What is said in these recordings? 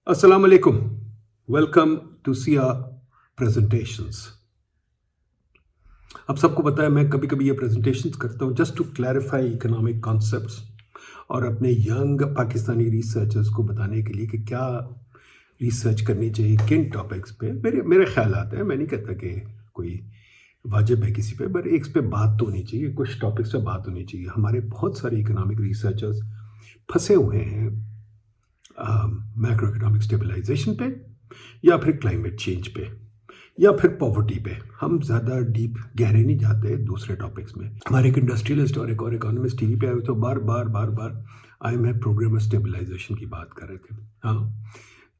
Assalamu alaikum. Welcome to SIA presentations. आप सबको पता है मैं कभी कभी ये प्रेजेंटेशंस करता हूँ just to clarify economic concepts और अपने यंग पाकिस्तानी रिसर्चर्स को बताने के लिए कि क्या रिसर्च करनी चाहिए किन टॉपिक्स पे मेरे ख्याल आते हैं। मैं नहीं कहता कि कोई वाजिब है किसी पे, पर एक पे बात तो होनी चाहिए, कुछ टॉपिक्स पे बात होनी चाहिए। हमारे बहुत सारे इकोनॉमिक रिसर्चर्स फंसे हुए हैं मैक्रो इकोनॉमिक स्टेबलाइजेशन पे या फिर क्लाइमेट चेंज पे या फिर पॉवर्टी पे। हम ज़्यादा डीप गहरे नहीं जाते दूसरे टॉपिक्स में। हमारे एक इंडस्ट्रियलिस्ट और एक और इकोनॉमिस्ट टीवी पे आए तो बार बार IMF प्रोग्राम स्टेबलाइजेशन की बात कर रहे थे। हाँ,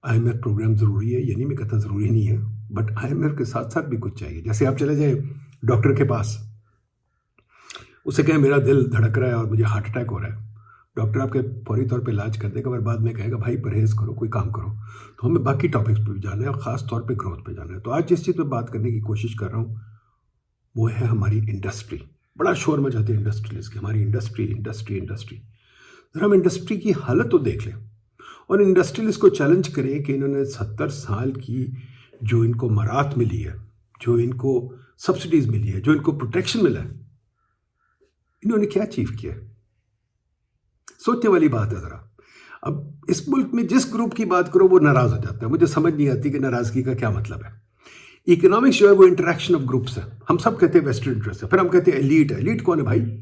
IMF प्रोग्राम ज़रूरी है, ये नहीं मैं कहता ज़रूरी नहीं है, बट IMF के साथ साथ भी कुछ चाहिए। जैसे आप चले जाए डॉक्टर के पास, उसे कहें मेरा दिल धड़क रहा है और मुझे हार्ट अटैक हो रहा है, डॉक्टर आपके फौरी तौर पे इलाज कर देगा, पर बाद में कहेगा भाई परहेज करो, कोई काम करो। तो हमें बाकी टॉपिक्स पे भी जाना है और ख़ास तौर पे ग्रोथ पे जाना है। तो आज जिस चीज़ पे बात करने की कोशिश कर रहा हूँ वो है हमारी इंडस्ट्री। बड़ा शोर मचाते हैं इंडस्ट्रियलिस्ट की, हमारी इंडस्ट्री। ज़रा हम इंडस्ट्री की हालत तो देख लें और इंडस्ट्रियलिस्ट को चैलेंज करें कि इन्होंने 70 साल की जो इनको मराहत मिली है, जो इनको सब्सिडीज़ मिली है, जो इनको प्रोटेक्शन मिला है, इन्होंने क्या अचीव किया है। सोचने वाली बात है ज़रा। अब इस मुल्क में जिस ग्रुप की बात करो वो नाराज़ हो जाता है। मुझे समझ नहीं आती कि नाराज़गी का क्या मतलब है। इकोनॉमिक्स जो है वो इंटरेक्शन ऑफ ग्रुप्स है। हम सब कहते हैं वेस्टेड इंटरेस्ट है, फिर हम कहते हैं एलीट है। एलीट कौन है भाई?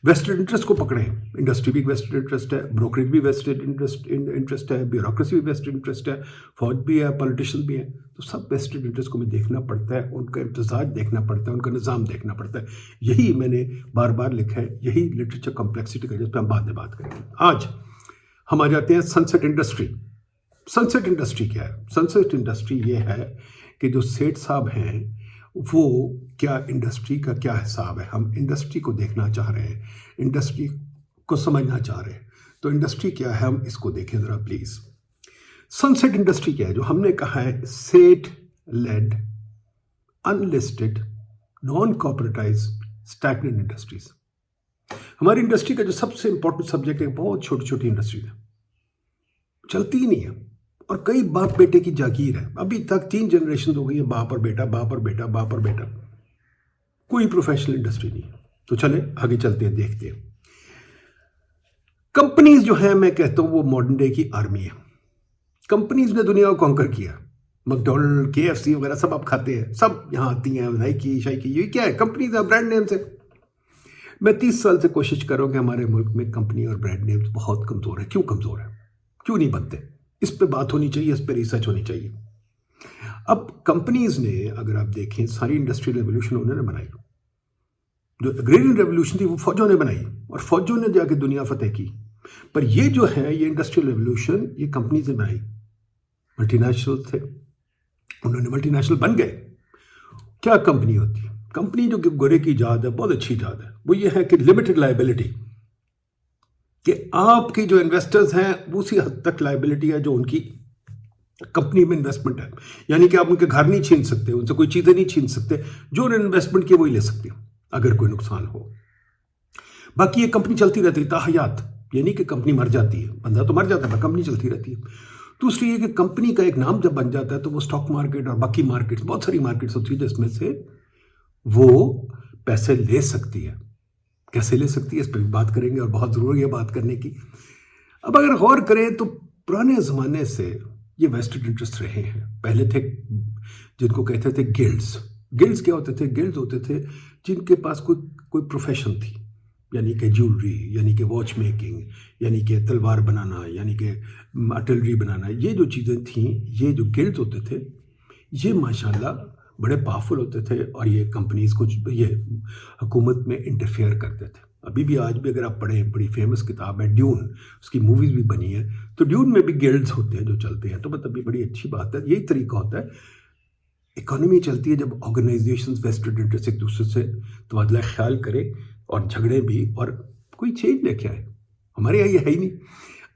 वेस्टेड इंटरेस्ट को पकड़े हैं। इंडस्ट्री भी वेस्टेड इंटरेस्ट है, ब्रोकरेज भी वेस्टेड इंटरेस्ट है, ब्यूरोक्रेसी भी वेस्टेड इंटरेस्ट है, फौज भी है, पॉलिटिशियन भी है। तो सब वेस्टेड इंटरेस्ट को हमें देखना पड़ता है, उनका इम्तजाज देखना पड़ता है, उनका निज़ाम देखना पड़ता है। यही मैंने बार बार लिखा है, यही लिटरेचर कॉम्प्लेक्सिटी का जिस पर हम बाद में बात करेंगे। आज हम आ जाते हैं सनसेट इंडस्ट्री। सनसेट इंडस्ट्री क्या है? सनसेट इंडस्ट्री ये है कि जो सेठ साहब हैं वो क्या इंडस्ट्री का क्या हिसाब है। हम इंडस्ट्री को देखना चाह रहे हैं, इंडस्ट्री को समझना चाह रहे हैं। तो इंडस्ट्री क्या है हम इसको देखें ज़रा प्लीज़। सनसेट इंडस्ट्री क्या है? जो हमने कहा है seth led unlisted non corporatize stagnant industries. हमारी इंडस्ट्री का जो सबसे इंपॉर्टेंट सब्जेक्ट है, बहुत छोटी छोटी इंडस्ट्रीज है, चलती ही नहीं है और कई बाप बेटे की जागीर है। अभी तक 3 जनरेशन हो गई है, बाप और बेटा, बाप और बेटा, बाप और बेटा। कोई प्रोफेशनल इंडस्ट्री नहीं है। तो चले आगे चलते हैं, देखते हैं। कंपनीज जो है मैं कहता हूं वो मॉडर्न डे की आर्मी है। कंपनीज ने दुनिया को कॉन्कर किया। मैकडॉनल्ड, KFC वगैरह सब आप खाते हैं, सब यहाँ आती हैं। नाइकी शाइकी, ये क्या है? कंपनीज है, ब्रांड नेम्स है। मैं 30 साल से कोशिश कर रहा हूँ कि हमारे मुल्क में कंपनी और ब्रांड नेम्स बहुत कमज़ोर है। क्यों कमज़ोर है, क्यों नहीं बनते? इस पे बात होनी चाहिए, इस पे रिसर्च होनी चाहिए। अब कंपनीज ने, अगर आप देखें, सारी इंडस्ट्रियल रेवोल्यूशन उन्होंने बनाई। जो एग्रेरियन रेवोल्यूशन थी वो फौजों ने बनाई और फौजों ने जाके दुनिया फतेह की। पर ये जो है ये इंडस्ट्रियल रेवोल्यूशन ये कंपनीज ने बनाई। मल्टीनेशनल थे, उन्होंने मल्टीनेशनल बन गए। क्या कंपनी होती है? कंपनी जो गोरे की इजाद है, बहुत अच्छी इजाद है, वो ये है कि लिमिटेड लायबिलिटी, कि आपके जो इन्वेस्टर्स हैं वो उसी हद तक लायबिलिटी है जो उनकी कंपनी में इन्वेस्टमेंट है। यानी कि आप उनके घर नहीं छीन सकते, उनसे कोई चीज़ें नहीं छीन सकते, जो उन्होंने इन्वेस्टमेंट किया वही ले सकते हो अगर कोई नुकसान हो। बाकी ये कंपनी चलती रहती है ताहयात, यानी कि कंपनी मर जाती है, बंदा तो मर जाता है, कंपनी चलती रहती है। दूसरी ये कि कंपनी का एक नाम जब बन जाता है तो वो स्टॉक मार्केट और बाकी मार्केट्स, बहुत सारी मार्केट्स होती है जिसमें से वो पैसे ले सकती है। कैसे ले सकती है इस पर भी बात करेंगे और बहुत ज़रूरी है बात करने की। अब अगर गौर करें तो पुराने ज़माने से ये वेस्टेड इंटरेस्ट रहे हैं। पहले थे जिनको कहते थे गिल्ड्स। गिल्ड्स क्या होते थे? गिल्ड्स होते थे जिनके पास कोई प्रोफेशन थी, यानी कि ज्वेलरी, यानी कि वॉच मेकिंग, यानी कि तलवार बनाना, यानी कि आर्टिलरी बनाना। ये जो चीज़ें थीं, ये जो गिल्ड्स होते थे, ये माशाल्लाह बड़े पावरफुल होते थे और ये कंपनीज को, ये हुकूमत में इंटरफेयर करते थे। अभी भी, आज भी अगर आप पढ़ें, बड़ी फेमस किताब है ड्यून, उसकी मूवीज़ भी बनी है, तो ड्यून में भी गिल्ड्स होते हैं जो चलते हैं। तो मतलब ये बड़ी अच्छी बात है। यही तरीका होता है, इकोनॉमी चलती है जब ऑर्गेनाइजेशंस वेस्टेड इंटरेस्ट एक दूसरे से तबादला ख्याल करे और झगड़े भी और कोई चेंज लेके आए। हमारे यहाँ ये है ही नहीं।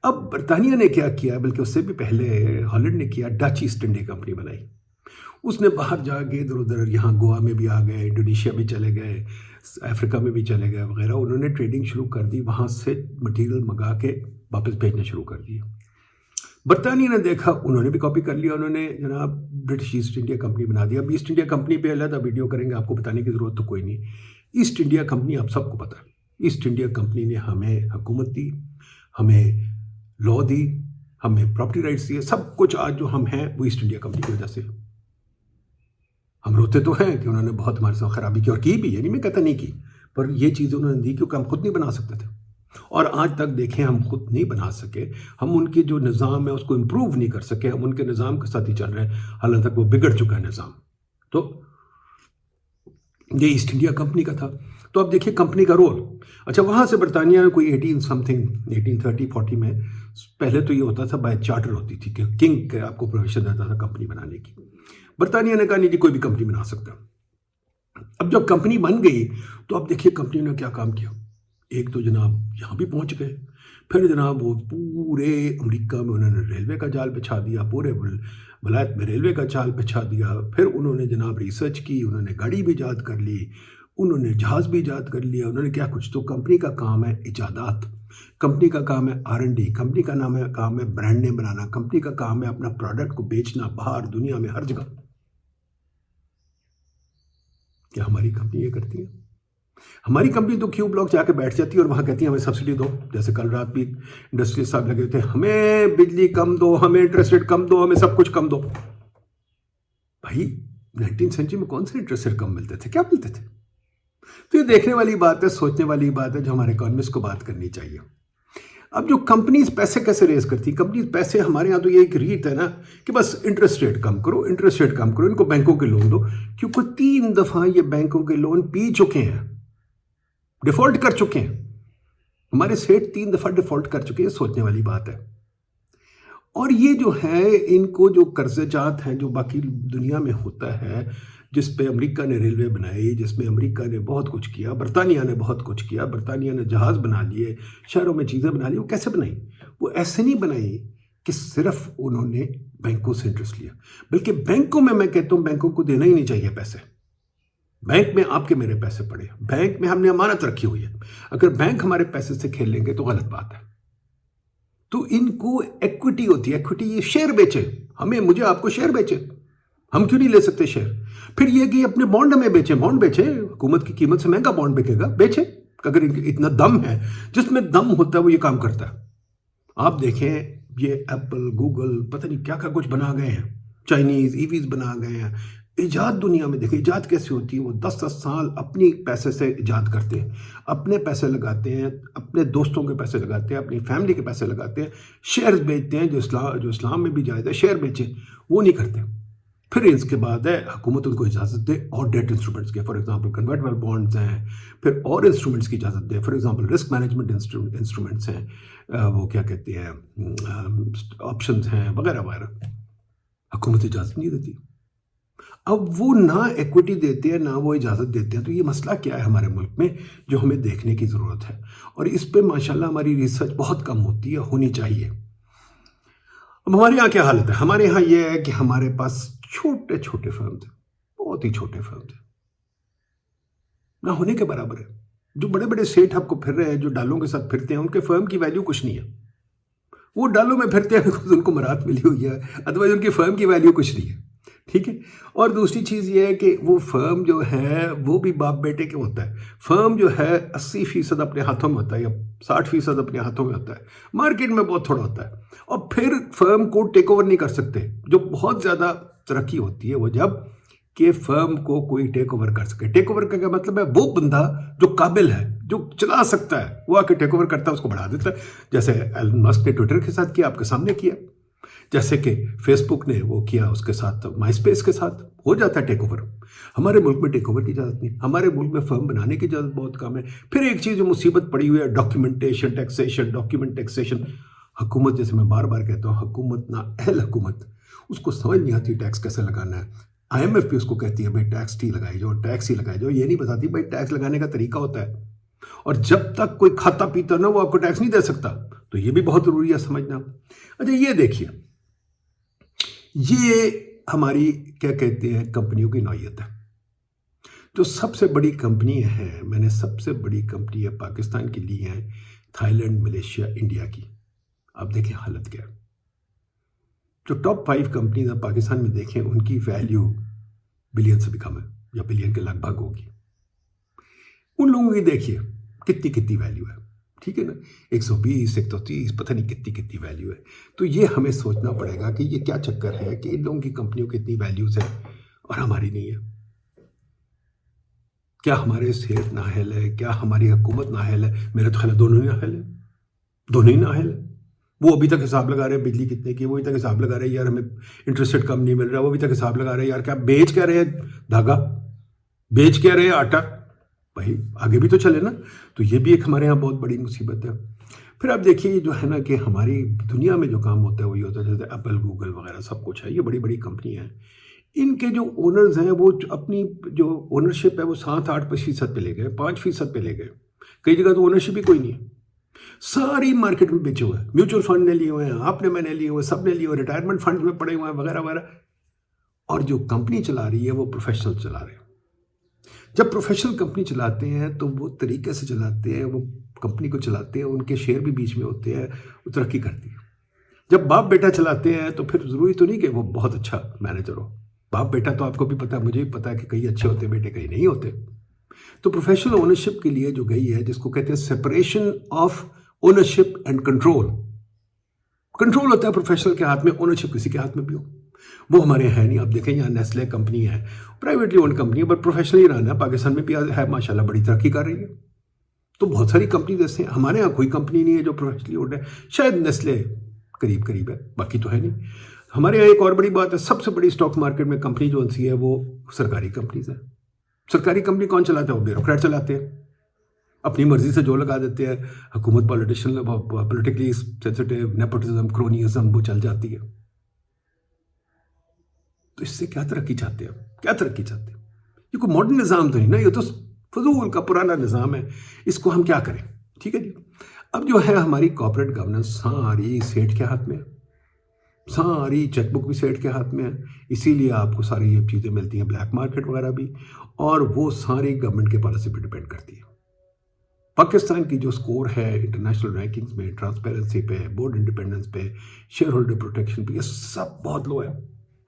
अब बरतानिया ने क्या किया, बल्कि उससे भी पहले हॉलैंड ने किया, डच ईस्ट इंडिया कंपनी बनाई। उसने बाहर जाके इधर उधर, यहाँ गोवा में भी आ गए, इंडोनेशिया भी चले गए, अफ्रीका में भी चले गए वगैरह। उन्होंने ट्रेडिंग शुरू कर दी, वहाँ से मटेरियल मंगा के वापस भेजना शुरू कर दिया। बरतानिया ने देखा, उन्होंने भी कॉपी कर लिया, उन्होंने जनाब ब्रिटिश ईस्ट इंडिया कंपनी बना दिया। अब ईस्ट इंडिया कंपनी पे अलग वीडियो करेंगे, आपको बताने की ज़रूरत तो कोई नहीं। ईस्ट इंडिया कंपनी आप सबको पता है, ईस्ट इंडिया कंपनी ने हमें हुकूमत दी, हमें लॉ दी, हमें प्रॉपर्टी राइट्स दिए, सब कुछ आज जो हम हैं वो ईस्ट इंडिया कंपनी की वजह से। हम रोते तो हैं कि उन्होंने बहुत हमारे साथ खराबी की, और की भी, यानी मैं कहता नहीं की, पर ये चीज़ें उन्होंने दी क्योंकि हम खुद नहीं बना सकते थे। और आज तक देखें, हम खुद नहीं बना सके, हम उनके जो निज़ाम है उसको इम्प्रूव नहीं कर सके, हम उनके निज़ाम के साथ ही चल रहे हैं, हालांकि तक वो बिगड़ चुका है निज़ाम। तो ये ईस्ट इंडिया कंपनी का था। तो अब देखिए कंपनी का रोल। अच्छा, वहाँ से बरतानिया में कोई 1830-40 में, पहले तो ये होता था बाय चार्टर होती थी कि किंग आपको परमिशन देता था कंपनी बनाने की। बरतानिया ने कहा नहीं जी, कोई भी कंपनी बना सकता। अब जब कंपनी बन गई तो अब देखिए कंपनी ने क्या काम किया। एक तो जनाब यहाँ भी पहुँच गए, फिर जनाब वो पूरे अमेरिका में उन्होंने रेलवे का जाल बिछा दिया, पूरे वलायत में रेलवे का जाल बिछा दिया। फिर उन्होंने जनाब रिसर्च की, उन्होंने गाड़ी भी ईजाद कर ली, उन्होंने जहाज़ भी ईजाद कर लिया, उन्होंने क्या कुछ। तो कंपनी का काम है इजादात, कंपनी का काम है R&D, कंपनी का काम है ब्रांड नेम बनाना, कंपनी का काम है अपना प्रोडक्ट को बेचना बाहर दुनिया में हर जगह। क्या हमारी कंपनी ये करती है? हमारी कंपनी तो क्यू ब्लॉक जाके बैठ जाती है और वहाँ कहती है हमें सब्सिडी दो। जैसे कल रात भी इंडस्ट्री साहब लगे थे, हमें बिजली कम दो, हमें इंटरेस्ट रेट कम दो, हमें सब कुछ कम दो। भाई 19th सेंचुरी में कौन से इंटरेस्ट रेट कम मिलते थे? क्या मिलते थे? तो ये देखने वाली बात है, सोचने वाली बात है, जो हमारे इकोनॉमिस्ट को बात करनी चाहिए। अब जो कंपनीज पैसे कैसे रेज करती, कंपनीज पैसे, हमारे यहाँ तो ये एक रीत है ना कि बस इंटरेस्ट रेट कम करो, इंटरेस्ट रेट कम करो, इनको बैंकों के लोन दो, क्योंकि 3 दफ़ा ये बैंकों के लोन पी चुके हैं, डिफॉल्ट कर चुके हैं। हमारे सेठ 3 दफ़ा डिफॉल्ट कर चुके हैं, सोचने वाली बात है। और ये जो है, इनको जो कर्जजात हैं जो बाकी दुनिया में होता है, जिस पे अमेरिका ने रेलवे बनाई, जिसमें अमेरिका ने बहुत कुछ किया, बरतानिया ने बहुत कुछ किया, बरतानिया ने जहाज़ बना लिए, शहरों में चीज़ें बना ली, वो कैसे बनाई? वो ऐसे नहीं बनाई कि सिर्फ उन्होंने बैंकों से इंटरेस्ट लिया, बल्कि बैंकों में, मैं कहता हूँ बैंकों को देना ही नहीं चाहिए पैसे। बैंक में आपके मेरे पैसे पड़े, बैंक में हमने अमानत रखी हुई है, अगर बैंक हमारे पैसे से खेल लेंगे तो गलत बात है। तो इनको इक्विटी होती है, इक्विटी, ये शेयर बेचे, हमें, मुझे, आपको शेयर बेचे, हम क्यों नहीं ले सकते शेयर? फिर ये कि अपने बॉन्ड हमें बेचे, बॉन्ड बेचे, हुकूमत की कीमत से महंगा बॉन्ड बिकेगा, बेचे। अगर इतना दम है, जिसमें दम होता है वो ये काम करता है। आप देखें, ये एप्पल, गूगल, पता नहीं क्या क्या कुछ बना गए हैं, चाइनीज ईवीज बना गए हैं। ईजाद दुनिया में देखिए, ईजाद कैसे होती है, वो 10-10 साल अपनी पैसे से ईजाद करते हैं, अपने पैसे लगाते हैं, अपने दोस्तों के पैसे लगाते हैं, अपनी फैमिली के पैसे लगाते हैं, शेयर्स बेचते हैं, जो इस्लाम में भी जायज़ है, शेयर बेचे, वो नहीं करते। फिर इसके बाद है हुकूमत उनको इजाज़त दे और डेट इंस्ट्रूमेंट्स के, फॉर एग्जांपल कन्वर्टेबल बॉन्ड्स हैं, फिर और इंस्ट्रूमेंट्स की इजाज़त दे, for example risk management instruments हैं, वो क्या कहते हैं, ऑप्शंस हैं, वगैरह वगैरह। हुकूमत इजाज़त नहीं देती। अब वो ना इक्विटी देते हैं, ना वो इजाज़त देते हैं। तो ये मसला क्या है हमारे मुल्क में, जो हमें देखने की ज़रूरत है, और इस पर माशाल्लाह हमारी रिसर्च बहुत कम होती है, होनी चाहिए। अब हमारे यहाँ क्या हालत है? हमारे यहाँ ये है कि हमारे पास छोटे छोटे फर्म थे, बहुत ही छोटे फर्म थे, ना होने के बराबर है। जो बड़े बड़े सेठ आपको फिर रहे हैं, जो डालों के साथ फिरते हैं, उनके फर्म की वैल्यू कुछ नहीं है। वो डालों में फिरते हैं बिकॉज उनको मरात मिली हुई है, अदरवाइज उनकी फर्म की वैल्यू कुछ नहीं है। ठीक है। और दूसरी चीज़ ये है कि वो फर्म जो है वो भी बाप बेटे के होता है। फर्म जो है 80% अपने हाथों में होता है या 60% अपने हाथों में होता है, मार्केट में बहुत थोड़ा होता है। और फिर फर्म को टेक ओवर नहीं कर सकते। जो बहुत ज़्यादा तरक्की होती है वो जब कि फर्म को कोई टेक ओवर कर सके। टेक ओवर का क्या मतलब है? वो बंदा जो काबिल है, जो चला सकता है, वो आके टेक ओवर करता है, उसको बढ़ा देता है। जैसे एलन मस्क ने ट्विटर के साथ किया, आपके सामने किया। जैसे कि फेसबुक ने वो किया, उसके साथ माइस्पेस के साथ हो जाता है टेक ओवर। हमारे मुल्क में टेक ओवर की इजाज़त नहीं, हमारे मुल्क में फर्म बनाने की इजाज़त बहुत कम है। फिर एक चीज़ जो मुसीबत पड़ी हुई है, डॉक्यूमेंटेशन, टैक्सेशन, डॉक्यूमेंट टैक्सेशन। हुकूमत, जैसे मैं बार बार कहता हूँ, हुकूमत ना अहल हुकूमत, उसको समझ नहीं आती टैक्स कैसे लगाना है। IMF भी उसको कहती है भाई टैक्स ही लगाई जाओ, टैक्स ही लगाई जाओ। ये नहीं बताती भाई टैक्स लगाने का तरीका होता है, और जब तक कोई खाता पीता ना वो आपको टैक्स नहीं दे सकता। तो ये भी बहुत ज़रूरी है समझना। अच्छा, ये देखिए, ये हमारी क्या कहते हैं कंपनियों की नौयत है। जो सबसे बड़ी कंपनी है, मैंने सबसे बड़ी कंपनी है पाकिस्तान की ली है, थाईलैंड, मलेशिया, इंडिया की। आप देखें हालत क्या है। जो टॉप 5 कंपनीज आप पाकिस्तान में देखें उनकी वैल्यू बिलियन से भी कम है या बिलियन के लगभग होगी। उन लोगों की देखिए कितनी कितनी वैल्यू है, ठीक है ना, 120 130 पता नहीं कितनी कितनी वैल्यू है। तो ये हमें सोचना पड़ेगा कि ये क्या चक्कर है कि इन लोगों की कंपनियों की इतनी वैल्यूज है और हमारी नहीं है। क्या हमारे सेहत नाअहल है, क्या हमारी हुकूमत नाअहल है? मेरा तो ख्याल है दोनों ही नाअहल है, दोनों ही नाअहल है। वो अभी तक हिसाब लगा रहे हैं बिजली कितने की, वो अभी तक हिसाब लगा रहे हैं यार हमें इंटरेस्ट रेट कम नहीं मिल रहा, वो अभी तक हिसाब लगा रहे हैं यार क्या बेच क्या रहे हैं धागा, बेच क्या रहे हैं आटा, भाई आगे भी तो चले ना। तो ये भी एक हमारे यहाँ बहुत बड़ी मुसीबत है। फिर आप देखिए जो है ना कि हमारी दुनिया में जो काम होता है वही होता है, जैसे एप्पल गूगल वगैरह सब कुछ है, ये बड़ी बड़ी कंपनी हैं। इनके जो ओनर्स हैं वो अपनी जो ओनरशिप है वो 7-8% पे ले गए, 5% पे ले गए। कई जगह तो ओनरशिप ही कोई नहीं है, सारी मार्केट में बेचे हुए हैं, म्यूचुअल फंड ने लिए हुए हैं, आपने मैंने लिए हुए, सब ने लिए हुए, रिटायरमेंट फंड में पड़े हुए हैं वगैरह वगैरह। और जो कंपनी चला रही है वो प्रोफेशनल चला रहे हैं। जब प्रोफेशनल कंपनी चलाते हैं तो वो तरीके से चलाते हैं, वो कंपनी को चलाते हैं, उनके शेयर भी बीच में होते हैं, वो तरक्की करती है। जब बाप बेटा चलाते हैं तो फिर ज़रूरी तो नहीं कि वो बहुत अच्छा मैनेजर हो। बाप बेटा तो आपको भी पता है, मुझे भी पता है कि कई अच्छे होते बेटे कई नहीं होते। तो प्रोफेशनल ओनरशिप के लिए जो गई है, जिसको कहते हैं separation of ownership and control. Control होता है प्रोफेशनल के हाथ में, ओनरशिप किसी के हाथ में भी हो, वो हमारे यहाँ है नहीं। आप देखें यहाँ नेस्ले कंपनी है, प्राइवेटली ओन्ड कंपनी है, बट प्रोफेशनली रन है, पाकिस्तान में भी है माशाल्लाह, बड़ी तरक्की कर रही है। तो बहुत सारी कंपनी ऐसे हैं, हमारे यहाँ कोई कंपनी नहीं है जो प्रोफेशनली ओन्ड है, शायद नेस्ले करीब करीब है, बाकी तो है नहीं। हमारे यहाँ एक और बड़ी बात है, सबसे बड़ी स्टॉक मार्केट में कंपनी जो सी है वो सरकारी कंपनीज है। सरकारी कंपनी कौन चलाता है? वो ब्यूरोक्रेट चलाते हैं, अपनी मर्जी से जो लगा देते हैं। हुकूमत politician politically sensitive, nepotism, cronyism वो चल जाती है। तो इससे क्या तरक्की चाहते हैं? क्या तरक्की चाहते हैं? ये कोई मॉडर्न निज़ाम तो नहीं ना, ये तो फजूल का पुराना निज़ाम है, इसको हम क्या करें? ठीक है जी। अब जो है हमारी कॉर्पोरेट गवर्नेंस सारी सेठ के हाथ में है, सारी चेकबुक भी सेठ के हाथ में है, इसीलिए आपको सारी ये चीज़ें मिलती हैं, ब्लैक मार्केट वगैरह भी, और वो सारी गवर्नमेंट के पॉलिसी पे डिपेंड करती है। पाकिस्तान की जो स्कोर है इंटरनेशनल रैंकिंग्स में, ट्रांसपेरेंसी पे, बोर्ड इंडिपेंडेंस पे, शेयर होल्डर प्रोटेक्शन पे, ये सब बहुत लो है।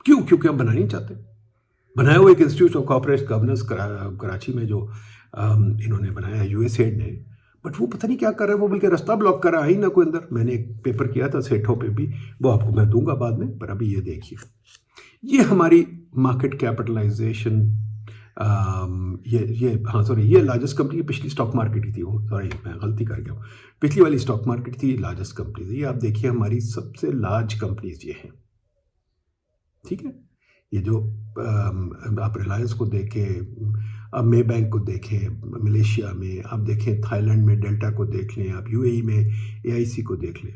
क्यों? क्योंकि हम बनाना नहीं चाहते। बनाया हुआ एक institute of corporate governance Karachi में जो इन्होंने बनाया यूएसएड ने, बट वो पता नहीं क्या कर रहा है, वो बल्कि रास्ता ब्लॉक कर रहा है ही ना कोई अंदर। मैंने एक पेपर किया था सेठों पे भी, वो आपको मैं दूंगा बाद में, पर अभी ये देखिए, ये हमारी मार्केट कैपिटलाइजेशन, ये लार्जेस्ट कंपनी पिछली स्टॉक मार्केट ही थी, वो सॉरी मैं गलती कर गया हूँ, पिछली वाली स्टॉक मार्केट थी, लार्जेस्ट कंपनी थी। ये आप देखिए हमारी सबसे लार्ज कंपनीज ये हैं, ठीक है। ये जो आप रिलायंस को देखें, अब मे बैंक को देखें मलेशिया में, आप देखें थाईलैंड में डेल्टा को देख लें, आप यूएई में एआईसी को देख लें,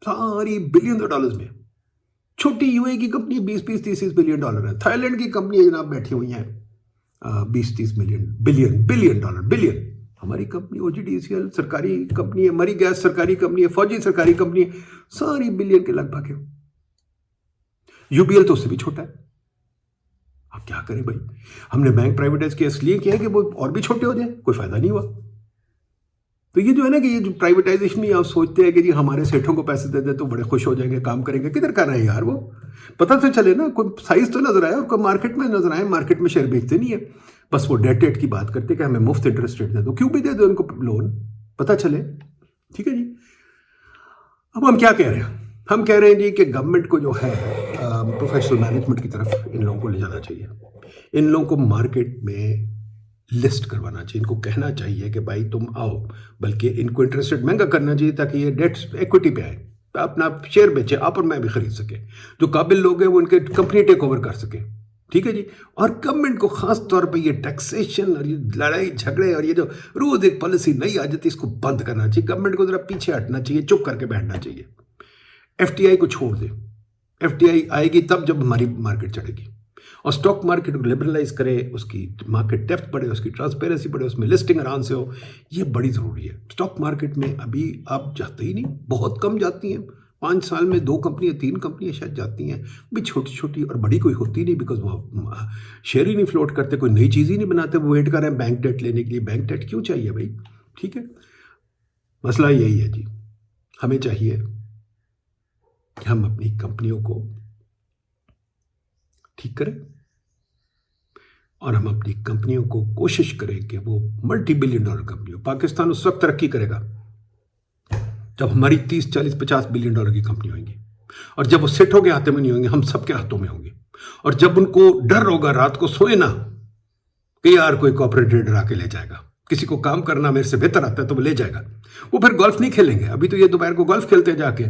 सारी बिलियन डॉलर्स में। छोटी यूएई की कंपनी 20-30 बिलियन डॉलर है, थाईलैंड की कंपनी जनाब बैठी हुई हैं 20-30 बिलियन डॉलर, बिलियन। हमारी कंपनी ओजीडीसीएल सरकारी कंपनी है, मरी गैस सरकारी कंपनी है, फौजी सरकारी कंपनी है, सारी बिलियन के लगभग है। यूबीएल तो उससे भी छोटा है। अब क्या करें भाई, हमने बैंक प्राइवेटाइज किया इसलिए किया है कि वो और भी छोटे हो जाए, कोई फायदा नहीं हुआ। तो ये जो है ना कि ये जो प्राइवेटाइजेशन में आप सोचते हैं कि जी हमारे सेठों को पैसे दे दे तो बड़े खुश हो जाएंगे, काम करेंगे, किधर कर रहे हैं यार? वो पता तो चले ना, कोई साइज तो नजर आए और कोई मार्केट में नजर आए। मार्केट में शेयर बेचते नहीं है, बस वो डेट की बात करते कि हमें मुफ्त इंटरेस्ट रेट दे दो, क्यों भी दे दो उनको लोन, पता चले, ठीक है जी। अब हम क्या कह रहे हैं? हम कह रहे हैं जी कि गवर्नमेंट को जो है प्रोफेशनल मैनेजमेंट की तरफ इन लोगों को ले जाना चाहिए, इन लोगों को मार्केट में लिस्ट करवाना चाहिए, इनको कहना चाहिए कि भाई तुम आओ, बल्कि इनको इंटरेस्ट रेट महंगा करना चाहिए ताकि ये डेट इक्विटी पे आए, अपना शेयर बेचे, आप और मैं भी खरीद सके, जो काबिल लोग हैं वो उनके कंपनी टेक ओवर कर सके, ठीक है जी। और गवर्नमेंट को खास तौर पे ये टैक्सेशन और ये लड़ाई झगड़े और ये जो रोज एक पॉलिसी नई आ जाती है, इसको बंद करना चाहिए। गवर्नमेंट को जरा पीछे हटना चाहिए, चुप करके बैठना चाहिए। एफटीआई को छोड़ दे, एफटीआई आएगी तब जब हमारी मार्केट चढ़ेगी, और स्टॉक मार्केट को लिबरलाइज करे, उसकी मार्केट डेप्थ बढ़े, उसकी ट्रांसपेरेंसी बढ़े, उसमें लिस्टिंग आराम से हो, ये बड़ी ज़रूरी है। स्टॉक मार्केट में अभी आप जाते ही नहीं, बहुत कम जाती हैं, 5 साल में 2 कंपनियाँ 3 कंपनियाँ शायद जाती हैं, भी छोटी छोटी, और बड़ी कोई होती नहीं, बिकॉज वो शेयर ही नहीं फ्लोट करते, कोई नई चीज़ ही नहीं बनाते, वो वेट कर रहे हैं बैंक डेट लेने के लिए। बैंक डेट क्यों चाहिए भाई? ठीक है, मसला यही है जी। हमें चाहिए कि हम अपनी कंपनियों को ठीक करें और हम अपनी कंपनियों को कोशिश करें कि वो मल्टी बिलियन डॉलर कंपनी हो। पाकिस्तान उस वक्त तरक्की करेगा जब हमारी 30, 40, 50 बिलियन डॉलर की कंपनी होंगी, और जब वो सेठों के हाथों में नहीं होंगे, हम सबके हाथों में होंगे। और जब उनको डर होगा, रात को सोए ना कि यार कोई कॉर्पोरेट ट्रेडर आके ले जाएगा, किसी को काम करना मेरे से बेहतर आता है तो वो ले जाएगा, वो फिर गोल्फ नहीं खेलेंगे। अभी तो ये दोपहर को गोल्फ खेलते हैं जाके,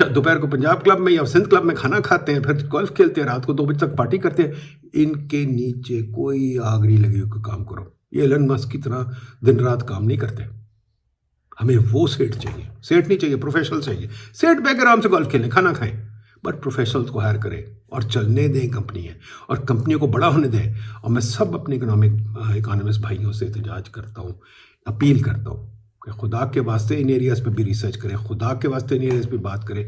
दोपहर को पंजाब क्लब में या सिंध क्लब में खाना खाते हैं, फिर गोल्फ खेलते हैं, रात को 2 बजे तक पार्टी करते हैं। इनके नीचे कोई आग नहीं लगी हो कि काम करो। ये एलन मस्क की तरह दिन रात काम नहीं करते। हमें वो सेठ चाहिए, सेठ नहीं चाहिए, प्रोफेशनल चाहिए। सेठ बैठ आराम से गोल्फ खेलें, खाना खाएं, बट प्रोफेशनल्स को हायर करें और चलने दें कंपनी है, और कंपनियों को बड़ा होने दें। और मैं सब अपने इकोनॉमिस्ट भाइयों से एहतजाज करता हूँ, अपील करता हूँ कि खुदा के वास्ते इन एरियाज़ पे भी रिसर्च करें, खुदा के वास्ते इन एरियाज़ पे बात करें।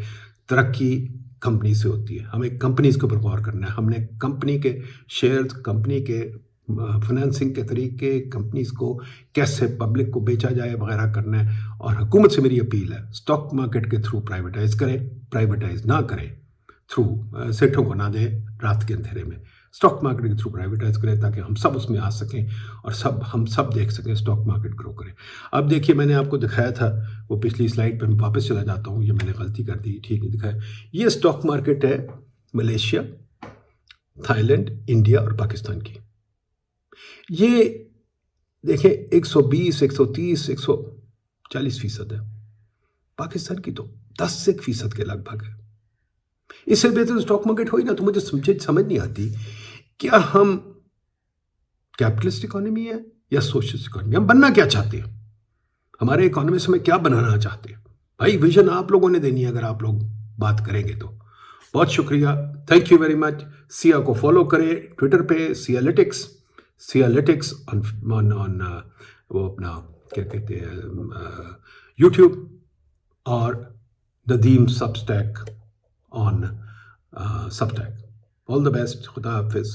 तरक्की कंपनी से होती है, हमें कंपनीज़ के ऊपर गौर करना है। हमने कंपनी के शेयर्स, कंपनी के फाइनेंसिंग के तरीके, कंपनीज़ को कैसे पब्लिक को बेचा जाए वगैरह करना है। और हुकूमत से मेरी अपील है, स्टॉक मार्केट के थ्रू प्राइवेटाइज करें, प्राइवेटाइज ना करें थ्रू सेठों को ना दें रात के अंधेरे में। स्टॉक मार्केट के थ्रू प्राइवेटाइज करें ताकि हम सब उसमें आ सकें और हम सब देख सकें, स्टॉक मार्केट ग्रो करें। अब देखिए, मैंने आपको दिखाया था वो पिछली स्लाइड पे, मैं वापस चला जाता हूँ, ये मैंने गलती कर दी, ठीक नहीं दिखाया। ये स्टॉक मार्केट है मलेशिया, थाईलैंड, इंडिया और पाकिस्तान की। ये देखें 120, 130, 140% है। पाकिस्तान की तो 10% के लगभग है। इससे बेहतर स्टॉक मार्केट हो ही ना। तो मुझे समझ नहीं आती, क्या हम कैपिटलिस्ट इकोनॉमी है या सोशलिस्ट इकोनॉमी? हम बनना क्या चाहते हैं? हमारे इकोनॉमिस्ट में क्या बनाना चाहते हैं? भाई विजन आप लोगों ने देनी है, अगर आप लोग बात करेंगे तो। बहुत शुक्रिया, thank you very much. Siya को फॉलो करें ट्विटर पे, सियालिटिक्स ऑन वो अपना क्या कहते हैं यूट्यूब, और Nadeem Substack on Substack. All the best. Khuda Hafiz.